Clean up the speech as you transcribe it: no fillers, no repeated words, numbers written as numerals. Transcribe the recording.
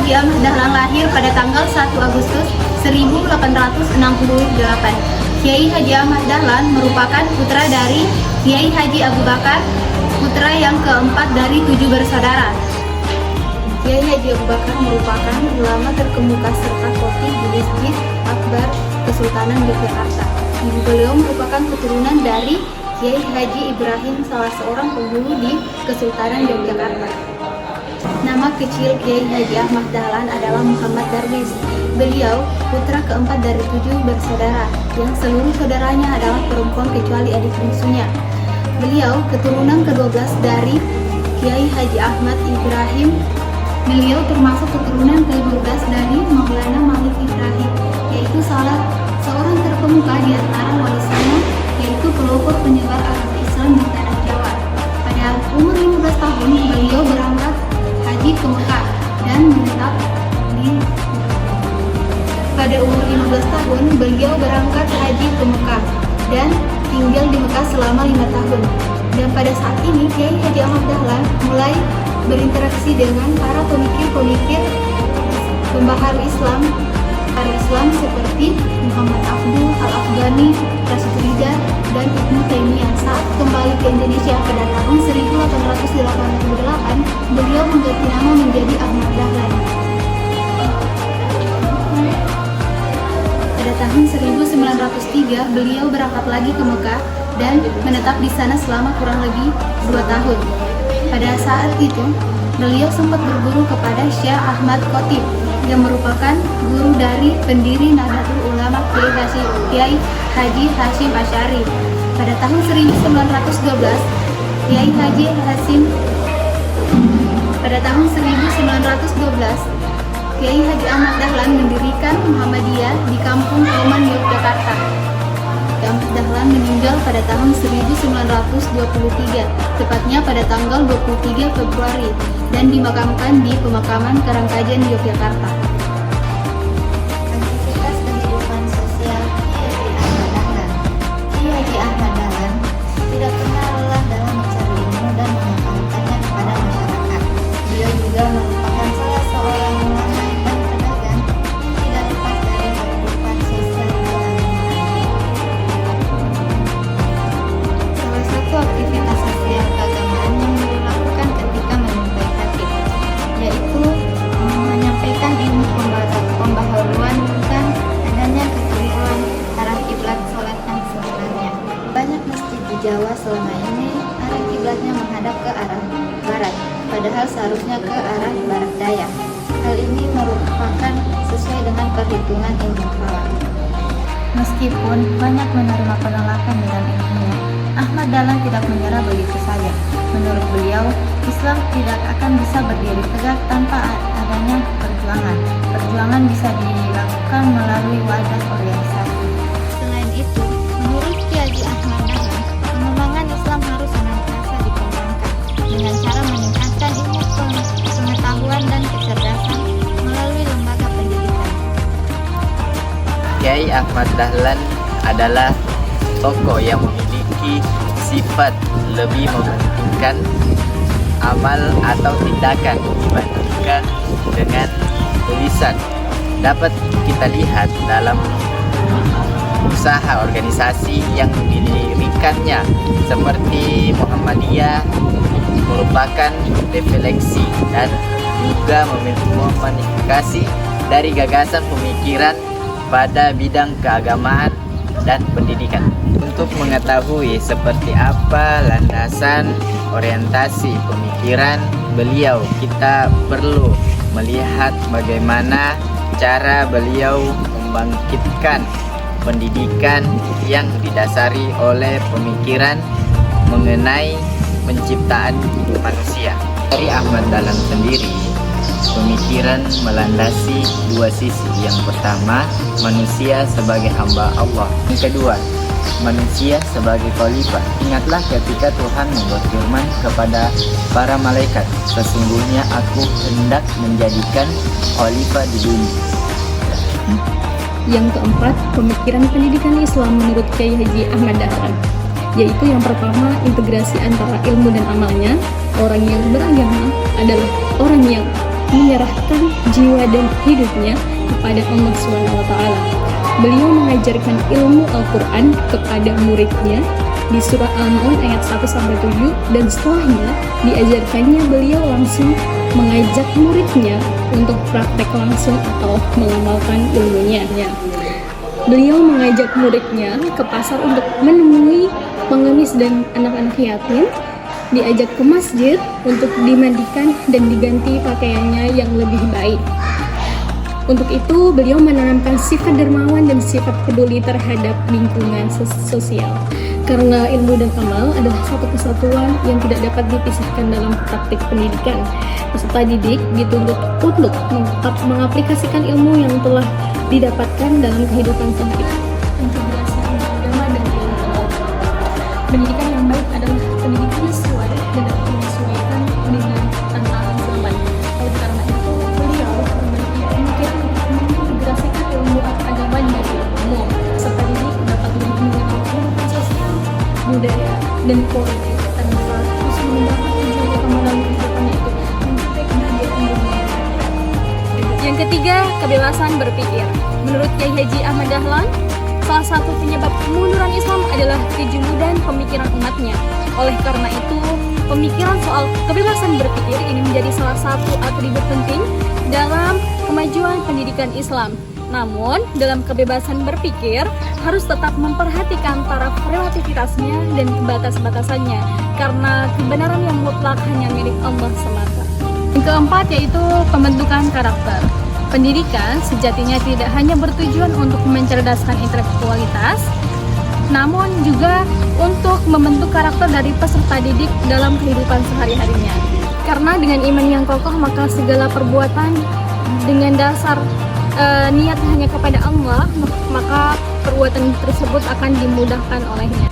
Haji Ahmad Dahlan lahir pada tanggal 1 Agustus 1868. Kiai Haji Ahmad Dahlan merupakan putra dari Kiai Haji Abu Bakar, putra yang keempat dari 7 bersaudara. Kiai Haji Abu Bakar merupakan ulama terkemuka serta khatib di Masjid Akbar Kesultanan Yogyakarta. Ibu beliau merupakan keturunan dari Kiai Haji Ibrahim, salah seorang penghulu di Kesultanan Yogyakarta. Nama kecil Kiai Haji Ahmad Dahlan adalah Muhammad Darwis. Beliau putra keempat dari 7 bersaudara, yang seluruh saudaranya adalah perempuan kecuali adik bungsunya. Beliau keturunan ke-12 dari Kiai Haji Ahmad Ibrahim. Beliau termasuk keturunan ke-12 dari Maulana Malik Ibrahim, yaitu salah seorang terkemuka di antara wali songo, yaitu pelopor penyebar agama Islam di tanah Jawa. Pada umur 15 tahun, beliau berangkat haji ke Mekah dan menetap di Pada umur 15 tahun, beliau berangkat haji ke Mekah dan tinggal di Mekah selama 5 tahun. Dan pada saat ini, Kiai Haji Ahmad Dahlan mulai berinteraksi dengan para pemikir-pemikir pembaharu Islam seperti Muhammad Abdul Al-Afghani, Rashid Ridha, dan Ibnu Taimiyah. Saat kembali ke Indonesia pada tahun 1888, beliau mengganti nama menjadi Ahmad Dahlan. Pada tahun 1903, beliau berangkat lagi ke Mekah dan menetap di sana selama kurang lebih 2 tahun. Pada saat itu, beliau sempat berguru kepada Syekh Ahmad Khatib, yang merupakan guru dari pendiri Nahdlatul Ulama Kiai Haji Hasyim Asy'ari. Pada tahun 1912, Kiai Haji Ahmad Dahlan mendirikan Muhammadiyah di Kampung Kauman, Yogyakarta. Ahmad Dahlan meninggal pada tahun 1923, tepatnya pada tanggal 23 Februari, dan dimakamkan di Pemakaman Karangkajen, Yogyakarta. Aktivitas kehidupan sosial Kiai Haji Ahmad Dahlan tidak pernah lelah dalam mencari ilmu dan mengamalkannya kepada masyarakat. Beliau juga merupakan salah seorang ulama dan pedagang yang tidak lepas dari kehidupan sosial keagamaan. Salah satu aktivitas sosial keagamaan yang beliau lakukan ketika menyampai khatib, yaitu menyampaikan ilmu pembaharuan tentang adanya kekeliruan arah kiblat sholat yang sebenarnya. Banyak masjid di Jawa selama ini arah kiblatnya menghadap ke arah barat, padahal seharusnya ke arah barat daya. Hal ini merupakan sesuai dengan perhitungan ilmu falak. Meskipun banyak menerima penolakan dengan ilmunya, Ahmad Dahlan tidak menyerah begitu saja. Menurut beliau, Islam tidak akan bisa berdiri tegak tanpa adanya perjuangan. Perjuangan bisa dilakukan melalui wadah organisasi. Selain itu, menurut Kiai Haji Ahmad Dahlan, pengembangan Islam harus senantiasa dikembangkan dengan cara meningkatkan ilmu pengetahuan dan kecerdasan melalui lembaga pendidikan. Kiai Ahmad Dahlan adalah tokoh yang memiliki sifat lebih mementingkan amal atau tindakan dibandingkan dengan tulisan. Dapat kita lihat dalam usaha organisasi yang didirikannya seperti Muhammadiyah merupakan refleksi dan juga memanifestasi dari gagasan pemikiran pada bidang keagamaan dan pendidikan. Untuk mengetahui seperti apa landasan orientasi pemikiran beliau, kita perlu melihat bagaimana cara beliau membangkitkan pendidikan yang didasari oleh pemikiran mengenai penciptaan manusia. Dari Ahmad Dahlan sendiri, pemikiran melandasi dua sisi. Yang pertama, manusia sebagai hamba Allah. Yang kedua, manusia sebagai khalifah. Ingatlah ketika Tuhan membuat firman kepada para malaikat, sesungguhnya aku hendak menjadikan khalifah di bumi. Yang keempat, pemikiran pendidikan Islam menurut Kiai Haji Ahmad Dahlan, yaitu yang pertama, integrasi antara ilmu dan amalnya. Orang yang beragama adalah orang yang menyerahkan jiwa dan hidupnya kepada Allah SWT. Beliau mengajarkan ilmu Al-Quran kepada muridnya di surah Al-Maun ayat 1-7, dan setelahnya diajarkannya beliau langsung mengajak muridnya untuk praktek langsung atau mengamalkan ilmunya. Beliau mengajak muridnya ke pasar untuk menemui pengemis dan anak-anak yatim, diajak ke masjid untuk dimandikan dan diganti pakaiannya yang lebih baik. Untuk itu, beliau menanamkan sifat dermawan dan sifat peduli terhadap lingkungan sosial. Karena ilmu dan amal adalah satu kesatuan yang tidak dapat dipisahkan dalam praktik pendidikan. Peserta didik dituntut untuk mengaplikasikan ilmu yang telah didapatkan dalam kehidupan sehari-hari. Integrasi agama dan ilmu. Pendidikan yang baik adalah pendidikan sesuai dan dapat menyesuaikan dengan tantangan zaman. Oleh karena itu, beliau memikirkan mengintegrasikan ilmu agama dan ilmu. Peserta didik dapat lebih mengenal kehidupan sosial, budaya, dan politik tanpa harus mengubahkan tujuan utama dalam kehidupannya itu mencapai kebahagiaan dunia. Yang ketiga, kebebasan berpikir. Menurut Kiai Haji Ahmad Dahlan, salah satu penyebab kemunduran Islam adalah kejenuhan pemikiran umatnya. Oleh karena itu, pemikiran soal kebebasan berpikir ini menjadi salah satu atribut penting dalam kemajuan pendidikan Islam. Namun, dalam kebebasan berpikir harus tetap memperhatikan taraf relativitasnya dan batas-batasannya, karena kebenaran yang mutlak hanya milik Allah semata. Yang keempat yaitu pembentukan karakter. Pendidikan sejatinya tidak hanya bertujuan untuk mencerdaskan intelektualitas, namun juga untuk membentuk karakter dari peserta didik dalam kehidupan sehari-harinya. Karena dengan iman yang kokoh, maka segala perbuatan dengan dasar niat hanya kepada Allah, maka perbuatan tersebut akan dimudahkan olehnya.